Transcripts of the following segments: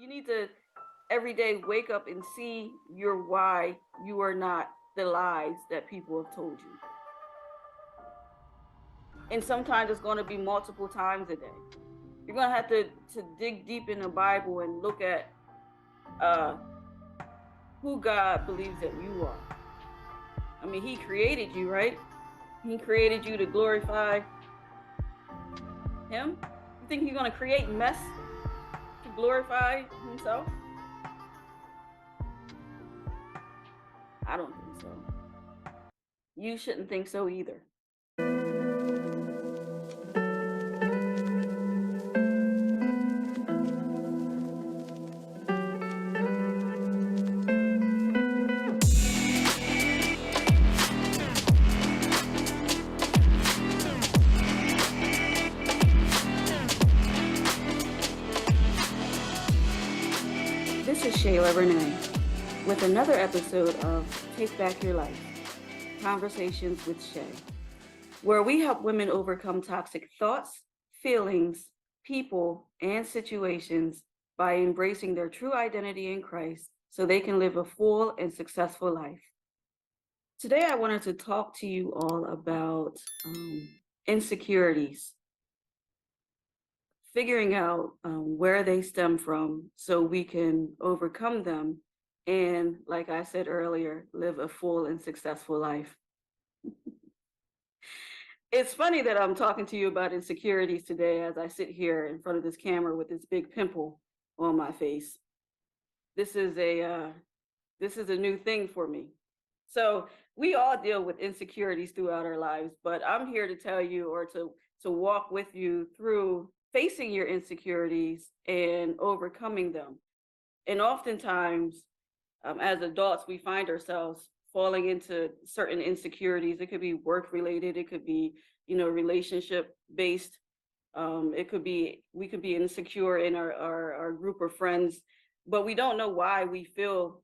You need to every day wake up and see your why you are not the lies that people have told you. And sometimes it's going to be multiple times a day. You're going to have to dig deep in the Bible and look at uh, who God believes that you are. I mean, He created you, right? He created you to glorify Him. You think He's going to create mess to glorify Himself? I don't think so. You shouldn't think so either. This is Shayla Renee with another episode of Take Back Your Life, Conversations with Shay, where we help women overcome toxic thoughts, feelings, people, and situations by embracing their true identity in Christ so they can live a full and successful life. Today, I wanted to talk to you all about insecurities, figuring out where they stem from so we can overcome them and, like I said earlier, live a full and successful life. It's funny that I'm talking to you about insecurities today as I sit here in front of this camera with this big pimple on my face. This is a new thing for me. So we all deal with insecurities throughout our lives, but I'm here to tell you or to walk with you through facing your insecurities and overcoming them. And oftentimes, as adults, we find ourselves falling into certain insecurities. It could be work related. It could be, relationship based. We could be insecure in our group of friends, but we don't know why we feel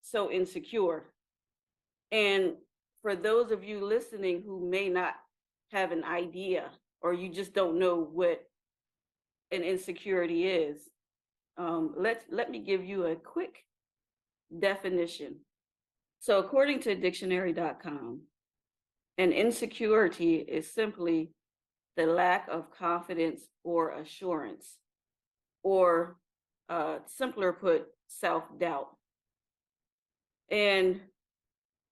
so insecure. And for those of you listening who may not have an idea, or you just don't know what an insecurity is, let me give you a quick definition. So according to dictionary.com, an insecurity is simply the lack of confidence or assurance, or simpler put, self-doubt. And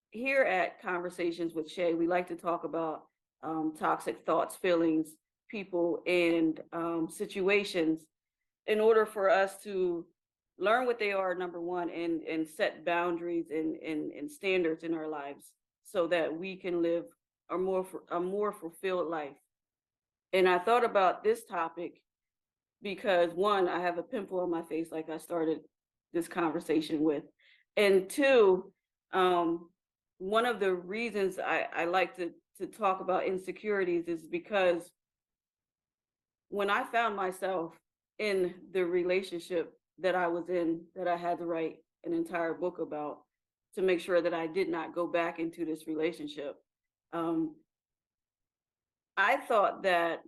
here at Conversations with Shay, we like to talk about toxic thoughts, feelings, people, and situations in order for us to learn what they are, number one, and set boundaries and standards in our lives so that we can live a more fulfilled life. And I thought about this topic because, one, I have a pimple on my face like I started this conversation with. And two, one of the reasons I like to talk about insecurities is because when I found myself in the relationship that I was in, that I had to write an entire book about to make sure that I did not go back into this relationship, I thought that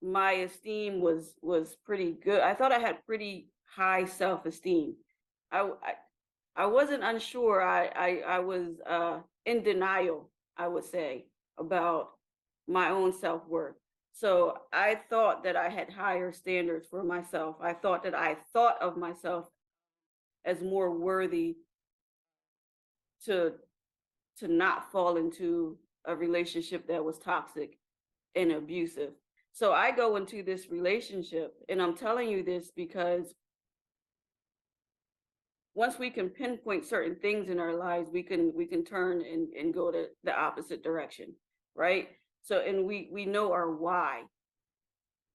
my esteem was pretty good. I thought I had pretty high self-esteem. I wasn't unsure. I was in denial, I would say, about my own self-worth. So I thought that I had higher standards for myself. I thought that I thought of myself as more worthy to not fall into a relationship that was toxic and abusive. So I go into this relationship, and I'm telling you this because once we can pinpoint certain things in our lives, we can turn and go to the opposite direction, right? So, and we know our why.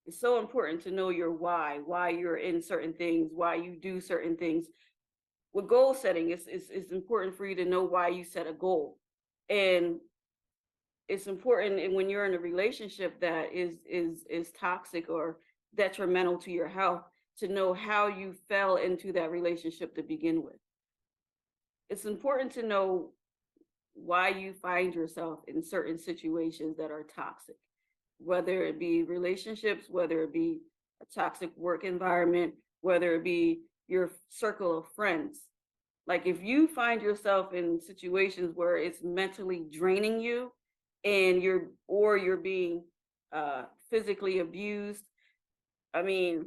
It's so important to know your why you're in certain things, why you do certain things. With goal setting, it's important for you to know why you set a goal. And it's important, and when you're in a relationship that is toxic or detrimental to your health, to know how you fell into that relationship to begin with. It's important to know why you find yourself in certain situations that are toxic, whether it be relationships, whether it be a toxic work environment, whether it be, your circle of friends. Like if you find yourself in situations where it's mentally draining you and you're being physically abused, I mean,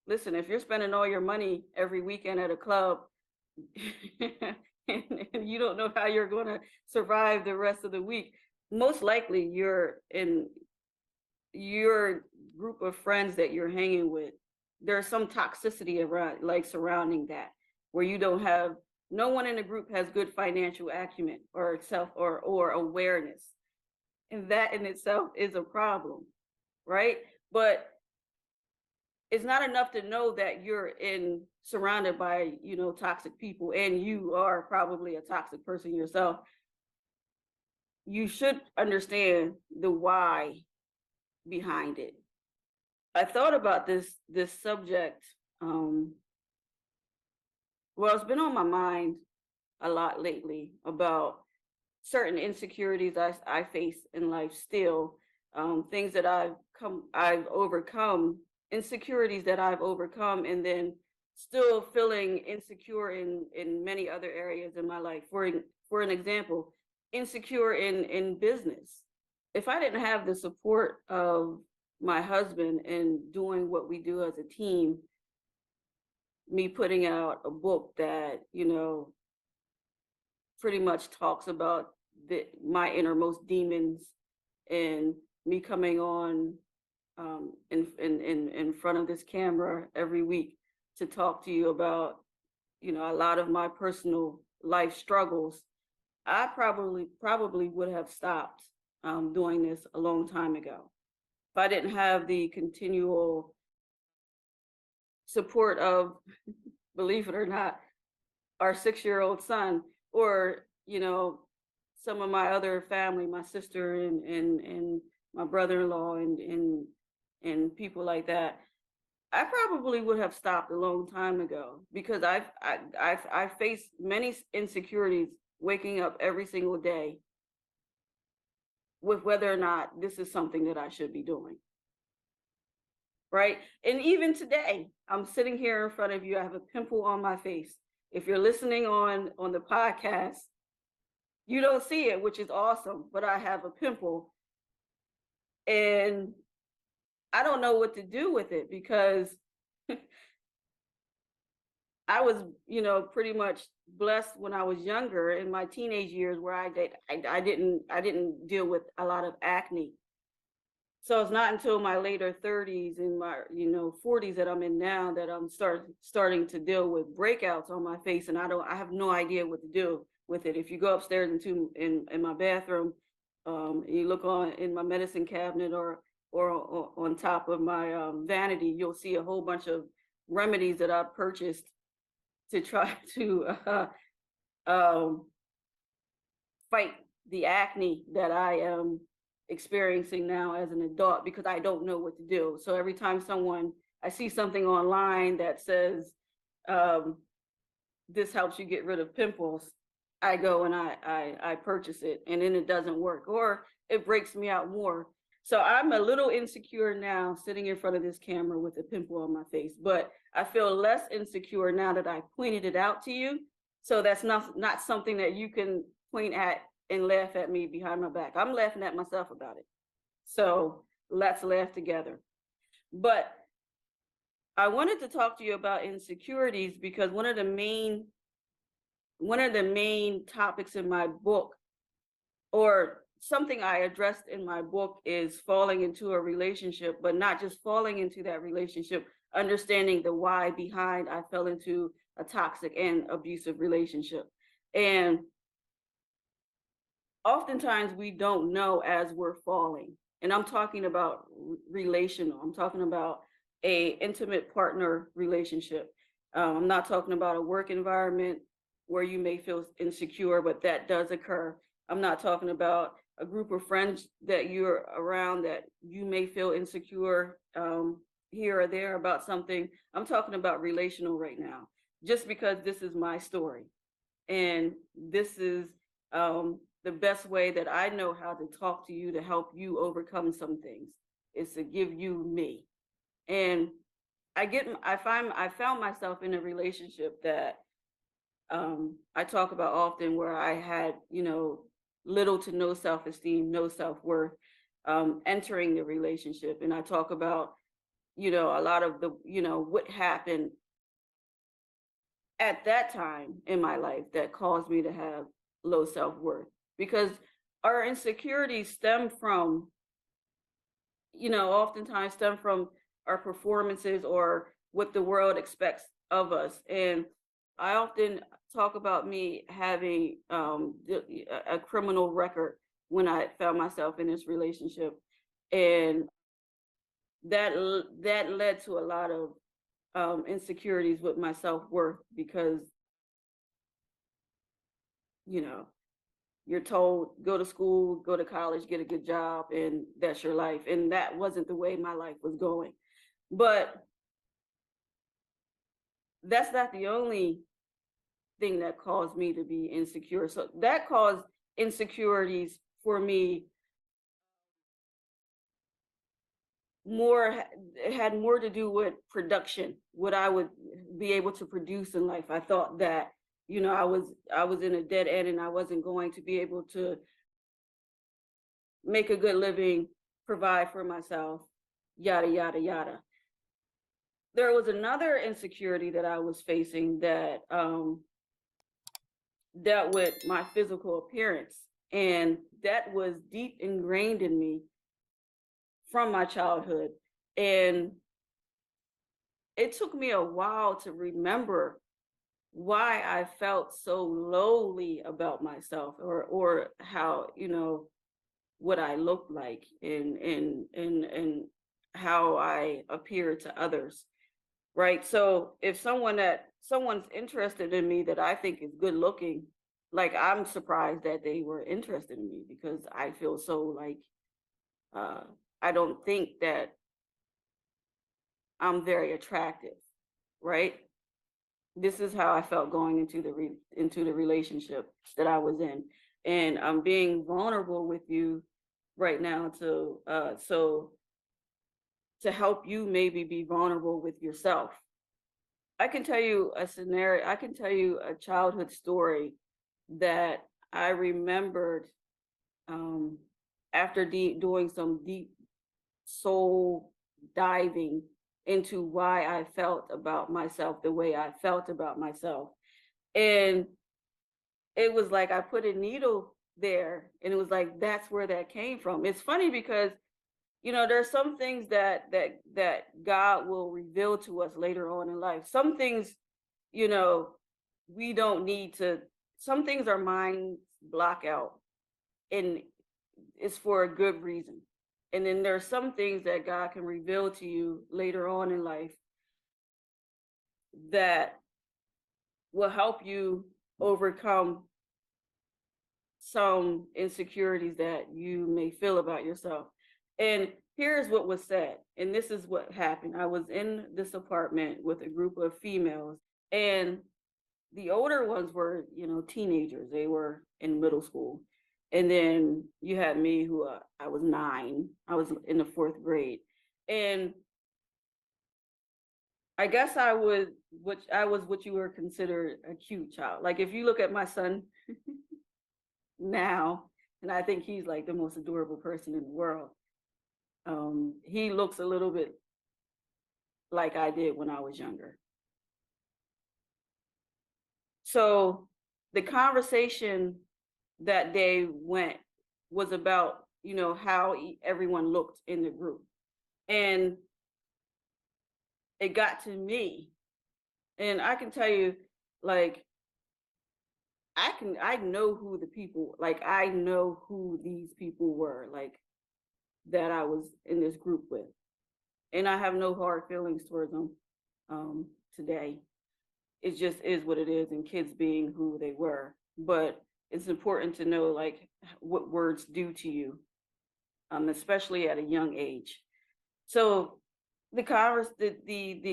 listen, if you're spending all your money every weekend at a club and you don't know how you're going to survive the rest of the week, most likely you're in your group of friends that you're hanging with, there's some toxicity around, like surrounding that, where you don't have, no one in the group has good financial acumen or self or awareness, and that in itself is a problem, right? But it's not enough to know that you're in surrounded by, toxic people, and you are probably a toxic person yourself. You should understand the why behind it. I thought about this subject. Well, it's been on my mind a lot lately about certain insecurities I face in life still, things that I've overcome, insecurities that I've overcome, and then still feeling insecure in many other areas in my life. For an example, insecure in business. If I didn't have the support of my husband in doing what we do as a team, me putting out a book that, pretty much talks about my innermost demons, and me coming on in front of this camera every week to talk to you about, a lot of my personal life struggles, I probably would have stopped doing this a long time ago if I didn't have the continual support of, believe it or not, our 6-year-old son, or some of my other family, my sister and my brother-in-law and people like that. I probably would have stopped a long time ago, because I've faced many insecurities waking up every single day with whether or not this is something that I should be doing. Right? And even today, I'm sitting here in front of you. I have a pimple on my face. If you're listening on the podcast, you don't see it, which is awesome, but I have a pimple, and I don't know what to do with it, because I was, pretty much blessed when I was younger in my teenage years, where I didn't deal with a lot of acne. So it's not until my later 30s and my 40s that I'm in now that I'm starting to deal with breakouts on my face, and I have no idea what to do with it. If you go upstairs in my bathroom, you look in my medicine cabinet or on top of my vanity, you'll see a whole bunch of remedies that I've purchased to try to fight the acne that I am experiencing now as an adult, because I don't know what to do. So every time I see something online that says this helps you get rid of pimples, I go and I purchase it, and then it doesn't work, or it breaks me out more. So I'm a little insecure now sitting in front of this camera with a pimple on my face, but I feel less insecure now that I pointed it out to you. So that's not something that you can point at and laugh at me behind my back. I'm laughing at myself about it. So let's laugh together. But I wanted to talk to you about insecurities, because one of the main topics in my book, or something I addressed in my book, is falling into a relationship, but not just falling into that relationship, understanding the why behind I fell into a toxic and abusive relationship. And oftentimes we don't know as we're falling. And I'm talking about relational. I'm talking about a intimate partner relationship. I'm not talking about a work environment where you may feel insecure, but that does occur. I'm not talking about a group of friends that you're around that you may feel insecure here or there about something. I'm talking about relational right now, just because this is my story. And this is the best way that I know how to talk to you to help you overcome some things, is to give you me. And I found myself in a relationship that I talk about often, where I had, little to no self-esteem, no self-worth, entering the relationship. And I talk about, a lot of the, what happened at that time in my life that caused me to have low self-worth, because our insecurities stem from, oftentimes stem from our performances or what the world expects of us. And I often talk about me having a criminal record when I found myself in this relationship, and that led to a lot of insecurities with my self-worth, because you know you're told, go to school, go to college, get a good job, and that's your life. And that wasn't the way my life was going. But that's not the only thing that caused me to be insecure. So that caused insecurities for me more, it had more to do with production, what I would be able to produce in life. I thought that, I was in a dead end, and I wasn't going to be able to make a good living, provide for myself, yada, yada, yada. There was another insecurity that I was facing that dealt with my physical appearance. And that was deep ingrained in me from my childhood. And it took me a while to remember why I felt so lowly about myself, or how, what I looked like, and how I appear to others. Right. So if someone's interested in me that I think is good looking, like, I'm surprised that they were interested in me, because I feel so like, uh, I don't think that I'm very attractive. Right. This is how I felt going into the relationship that I was in. And I'm being vulnerable with you right now to help you maybe be vulnerable with yourself. I can tell you a scenario, I can tell you a childhood story that I remembered, um, after doing some deep soul diving into why I felt about myself the way I felt about myself. And it was like I put a needle there, and it was like, that's where that came from. It's funny because, there's some things that God will reveal to us later on in life. Some things, you know, we don't need to, some things our minds block out, and it's for a good reason. And then there's some things that God can reveal to you later on in life that will help you overcome some insecurities that you may feel about yourself. And here's what was said, and this is what happened. I was in this apartment with a group of females, and the older ones were, teenagers. They were in middle school. And then you had me, who I was 9. I was in the 4th grade. And I guess I was what you would consider a cute child. Like, if you look at my son now, and I think he's like the most adorable person in the world. He looks a little bit like I did when I was younger. So the conversation that day was about, how everyone looked in the group. And it got to me. And I can tell you, like, I know who the people, like, I know who these people were, like, that I was in this group with. And I have no hard feelings towards them today. It just is what it is, and kids being who they were. But it's important to know, like, what words do to you, especially at a young age. So the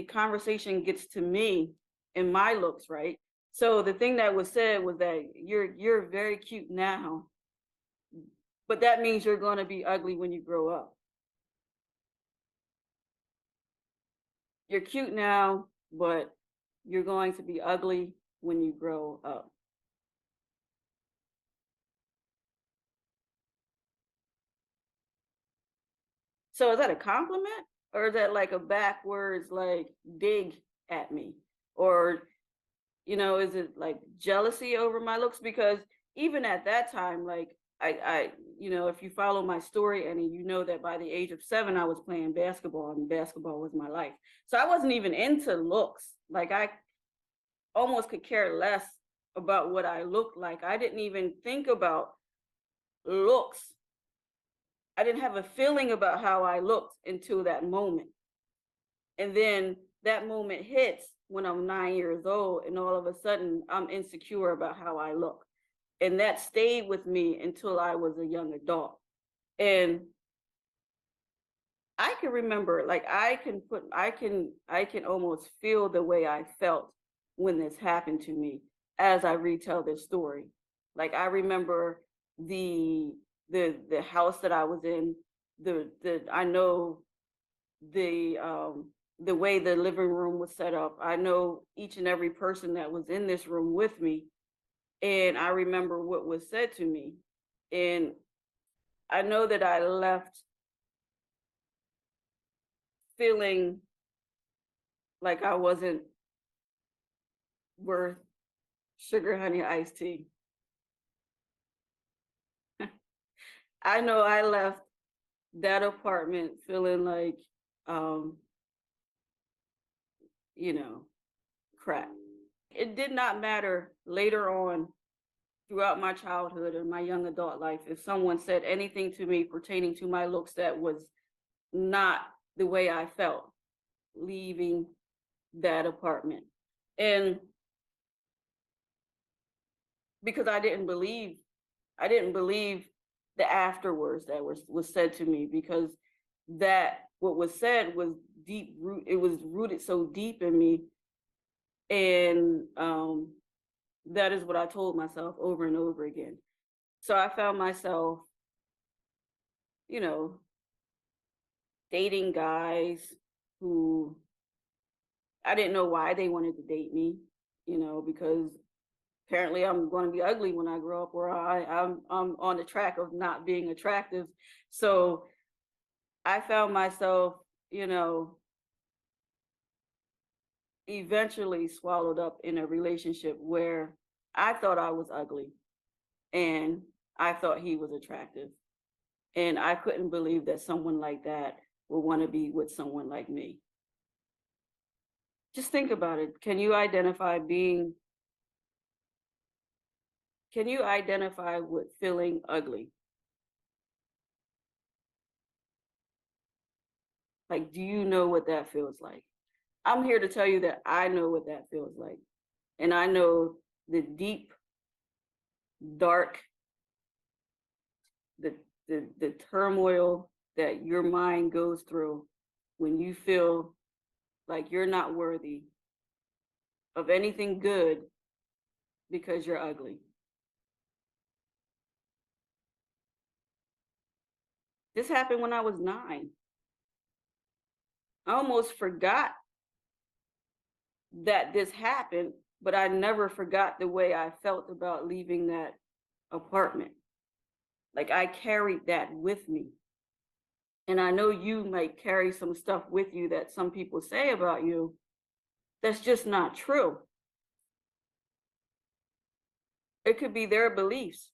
conversation gets to me and my looks, right? So the thing that was said was that you're very cute now, but that means you're going to be ugly when you grow up. you're cute now, but you're going to be ugly when you grow up. So is that a compliment, or is that like a backwards like dig at me? Or, is it like jealousy over my looks? Because even at that time, like if you follow my story, and you know that by the age of 7, I was playing basketball, and basketball was my life. So I wasn't even into looks. Like, I almost could care less about what I looked like. I didn't even think about looks. I didn't have a feeling about how I looked until that moment. And then that moment hits when I'm 9 years old, and all of a sudden I'm insecure about how I look. And that stayed with me until I was a young adult. And I can remember, like, I can almost feel the way I felt when this happened to me as I retell this story. Like, I remember the house that I was in, I know the way the living room was set up. I know each and every person that was in this room with me, and I remember what was said to me. And I know that I left feeling like I wasn't worth sugar honey iced tea. I know I left that apartment feeling like, um, you know, crap. It did not matter later on throughout my childhood and my young adult life if someone said anything to me pertaining to my looks that was not the way I felt leaving that apartment. And because I didn't believe the afterwards that was said to me, because that what was said was it was rooted so deep in me. And that is what I told myself over and over again. So I found myself, you know, dating guys who I didn't know why they wanted to date me, because apparently I'm going to be ugly when I grow up, or I'm on the track of not being attractive. So I found myself, eventually swallowed up in a relationship where I thought I was ugly and I thought he was attractive. And I couldn't believe that someone like that would want to be with someone like me. Just think about it. Can you identify with feeling ugly? Like, do you know what that feels like? I'm here to tell you that I know what that feels like. And I know the deep, dark, the turmoil that your mind goes through when you feel like you're not worthy of anything good because you're ugly. This happened when I was 9. I almost forgot that this happened, but I never forgot the way I felt about leaving that apartment. Like, I carried that with me. And I know you might carry some stuff with you that some people say about you that's just not true. It could be their beliefs.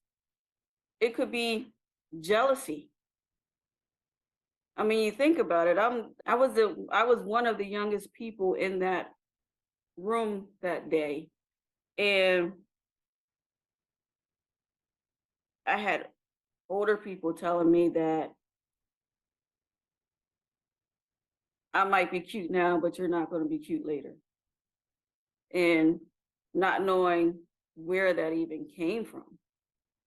It could be jealousy. I mean, you think about it. I was one of the youngest people in that room that day, and I had older people telling me that I might be cute now, but you're not going to be cute later. And not knowing where that even came from,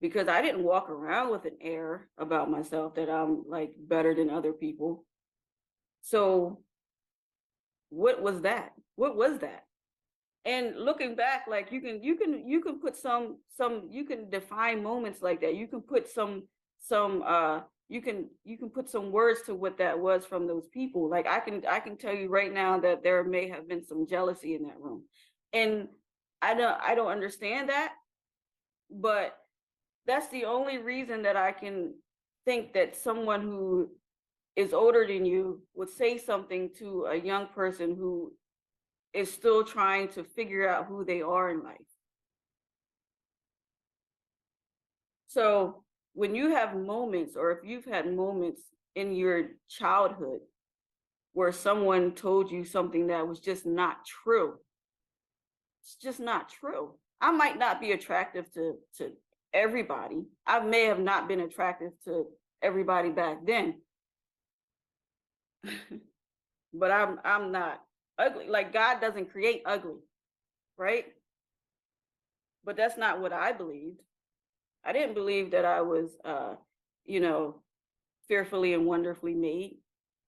because I didn't walk around with an air about myself that I'm like better than other people. So what was that? What was that? And looking back, like, you can put some you can define moments like that. You can put some you can put some words to what that was from those people. Like I can tell you right now that there may have been some jealousy in that room. And I don't understand that, but that's the only reason that I can think that someone who is older than you would say something to a young person who is still trying to figure out who they are in life. So when you have moments, or if you've had moments in your childhood where someone told you something that was just not true, it's just not true. I might not be attractive to everybody. I may have not been attractive to everybody back then, but I'm not ugly. Like God doesn't create ugly, right? But that's not what I believed. I didn't believe that I was, you know, fearfully and wonderfully made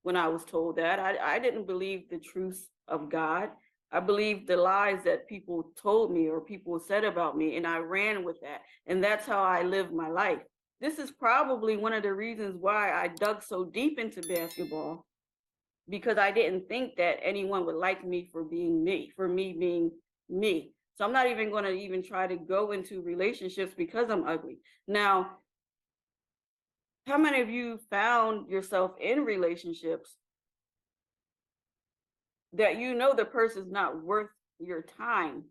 when I was told that. I didn't believe the truth of God. I believed the lies that people told me or people said about me, and I ran with that. And that's how I lived my life. This is probably one of the reasons why I dug so deep into basketball, because I didn't think that anyone would like me for being me, for me being me. So I'm not even going to even try to go into relationships because I'm ugly. Now, how many of you found yourself in relationships that you know the person's not worth your time?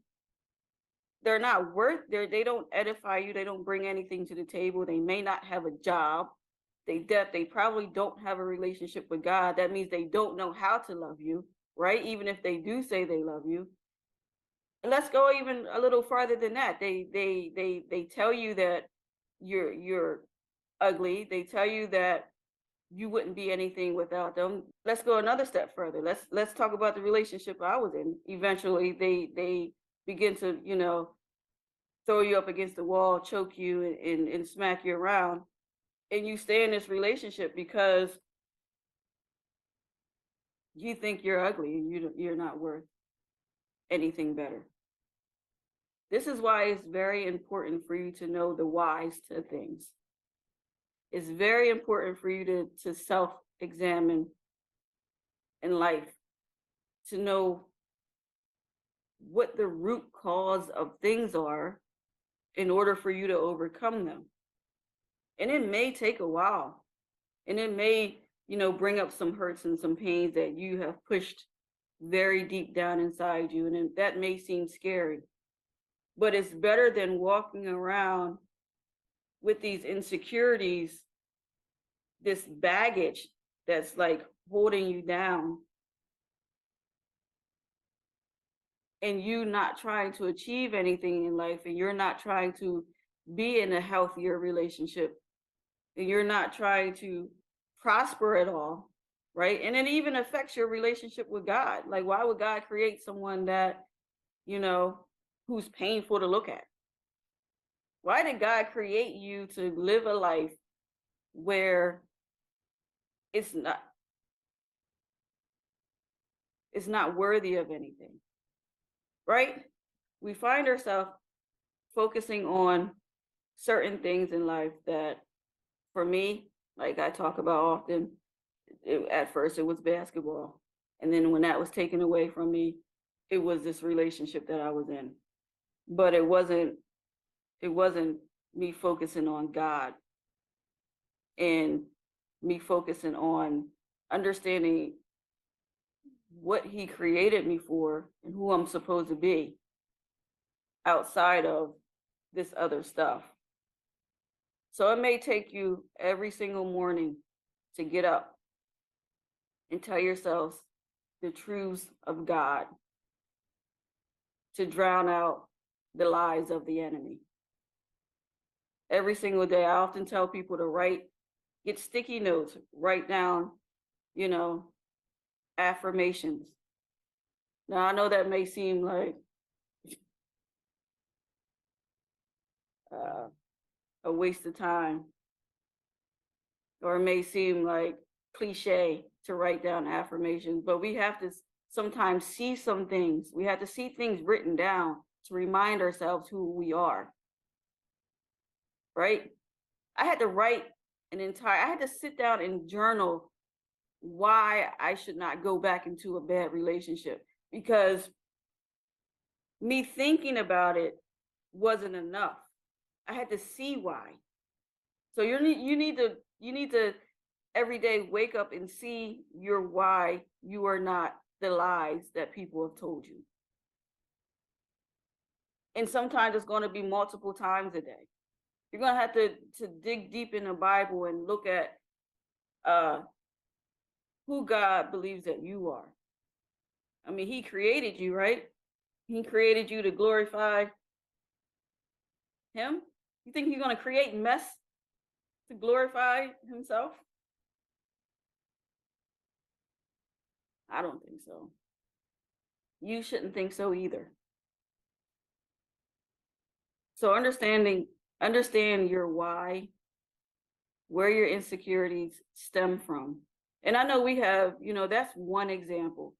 They're not worth, they don't edify you, they don't bring anything to the table, they may not have a job, they probably don't have a relationship with God. That means they don't know how to love you, right? Even if they do say they love you. Let's go even a little farther than that. They tell you that you're ugly. They tell you that you wouldn't be anything without them. Let's go another step further. Let's talk about the relationship I was in. Eventually they begin to, you know, throw you up against the wall, choke you, and smack you around. And you stay in this relationship because you think you're ugly and you're not worth anything better. This is why it's very important for you to know the whys to things. It's very important for you to self-examine in life, to know what the root cause of things are in order for you to overcome them. And it may take a while, and it may, you know, bring up some hurts and some pains that you have pushed very deep down inside you, and that may seem scary. But it's better than walking around with these insecurities, this baggage that's like holding you down, and you not trying to achieve anything in life, and you're not trying to be in a healthier relationship, and you're not trying to prosper at all, right? And it even affects your relationship with God. Like, why would God create someone that, you know, who's painful to look at? Why did God create you to live a life where it's not worthy of anything, right? We find ourselves focusing on certain things in life that, for me, like I talk about often, at first it was basketball. And then when that was taken away from me, it was this relationship that I was in. But it wasn't me focusing on God and me focusing on understanding what he created me for and who I'm supposed to be outside of this other stuff. So it may take you every single morning to get up and tell yourselves the truths of God, to drown out the lies of the enemy. Every single day, I often tell people to get sticky notes, write down, you know, affirmations. Now, I know that may seem like a waste of time, or it may seem like cliche to write down affirmations, but we have to sometimes see some things. We have to see things written down to remind ourselves who we are, right? I had to write I had to sit down and journal why I should not go back into a bad relationship, because me thinking about it wasn't enough. I had to see why. So you need to every day wake up and see your why you are not the lies that people have told you. And sometimes it's going to be multiple times a day. You're going to have to dig deep in the Bible and look at uh who God believes that you are. I mean, he created you, right? He created you to glorify him. You think he's going to create mess to glorify himself? I don't think so. You shouldn't think so either. So understand your why, where your insecurities stem from. And I know we have, that's one example.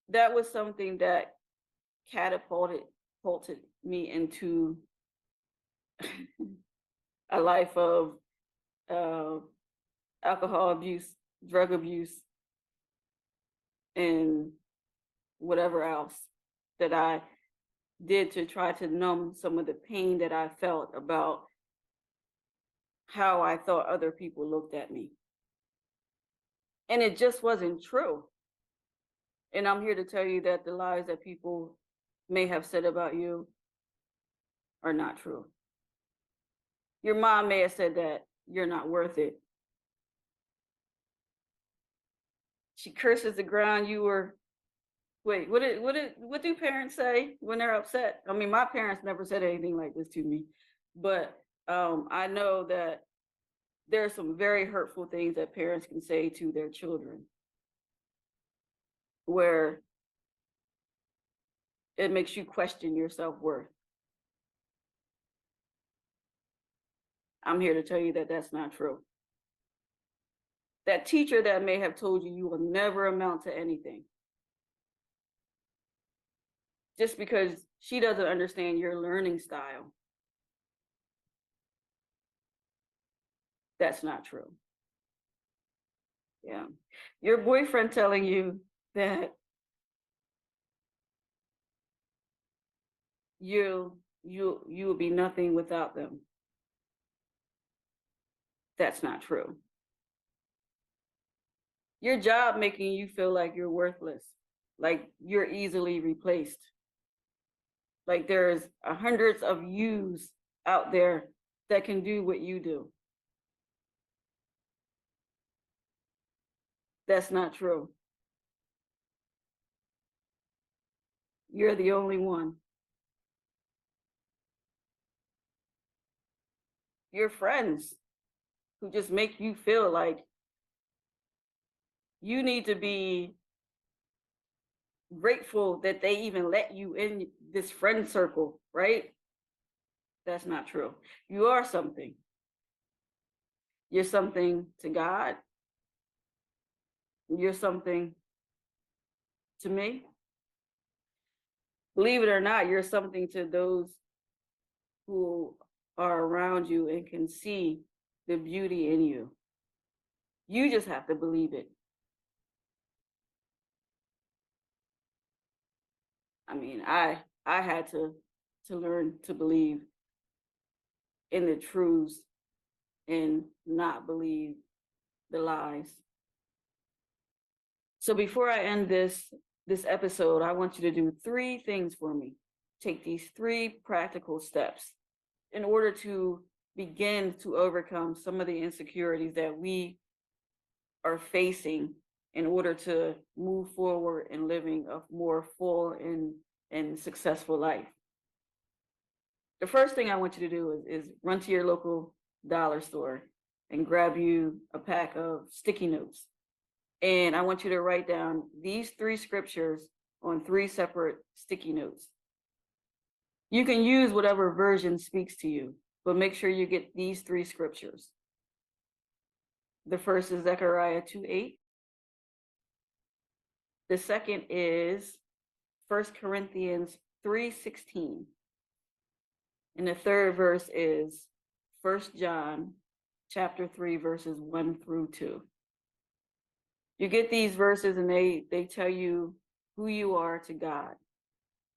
That was something that catapulted me into a life of uh, alcohol abuse, drug abuse, and whatever else that I did to try to numb some of the pain that I felt about how I thought other people looked at me. And it just wasn't true. And I'm here to tell you that the lies that people may have said about you are not true. Your mom may have said that you're not worth it. She curses the ground you were. Wait, what do parents say when they're upset? I mean, my parents never said anything like this to me, but I know that there are some very hurtful things that parents can say to their children, where it makes you question your self-worth. I'm here to tell you that that's not true. That teacher that may have told you you will never amount to anything, just because she doesn't understand your learning style, that's not true. Yeah. Your boyfriend telling you that you will be nothing without them, that's not true. Your job making you feel like you're worthless, like you're easily replaced, like there's hundreds of yous out there that can do what you do, that's not true. You're the only one. Your friends who just make you feel like you need to be grateful that they even let you in this friend circle, right? That's not true. You are something. You're something to God. You're something to me. Believe it or not, you're something to those who are around you and can see the beauty in you. You just have to believe it. I mean, I had to learn to believe in the truths and not believe the lies. So before I end this episode, I want you to do 3 things for me. Take these 3 practical steps in order to begin to overcome some of the insecurities that we are facing in order to move forward in living a more full and successful life. The first thing I want you to do is run to your local dollar store and grab you a pack of sticky notes. And I want you to write down these 3 scriptures on 3 separate sticky notes. You can use whatever version speaks to you, but make sure you get these 3 scriptures. The first is Zechariah 2:8. The second is 1 Corinthians 3:16. And the third verse is 1 John chapter 3, verses 1 through 2. You get these verses and they tell you who you are to God.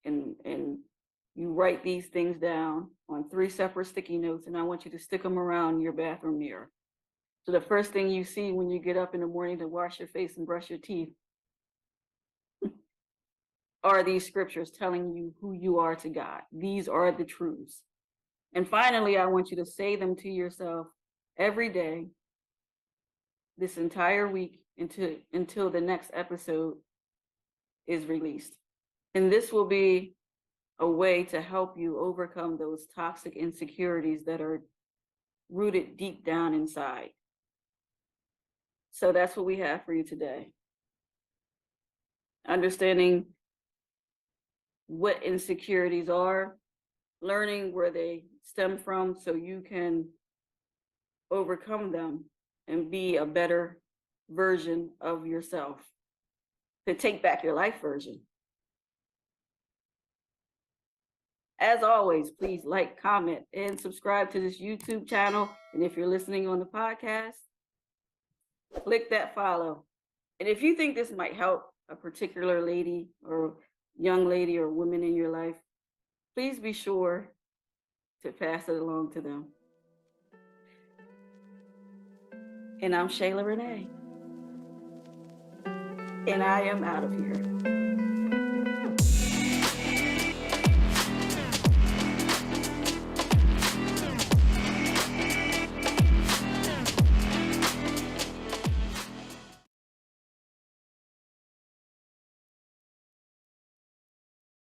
And you write these things down on 3 separate sticky notes, and I want you to stick them around your bathroom mirror. So the first thing you see when you get up in the morning to wash your face and brush your teeth are these scriptures telling you who you are to God. These are the truths. And finally, I want you to say them to yourself every day, this entire week, until the next episode is released. And this will be a way to help you overcome those toxic insecurities that are rooted deep down inside. So that's what we have for you today. Understanding what insecurities are, learning where they stem from so you can overcome them and be a better version of yourself, to take back your life version. As always, please like, comment, and subscribe to this YouTube channel. And if you're listening on the podcast, click that follow. And if you think this might help a particular lady or young lady or woman in your life, please be sure to pass it along to them. And I'm Shayla Renee, and I am out of here.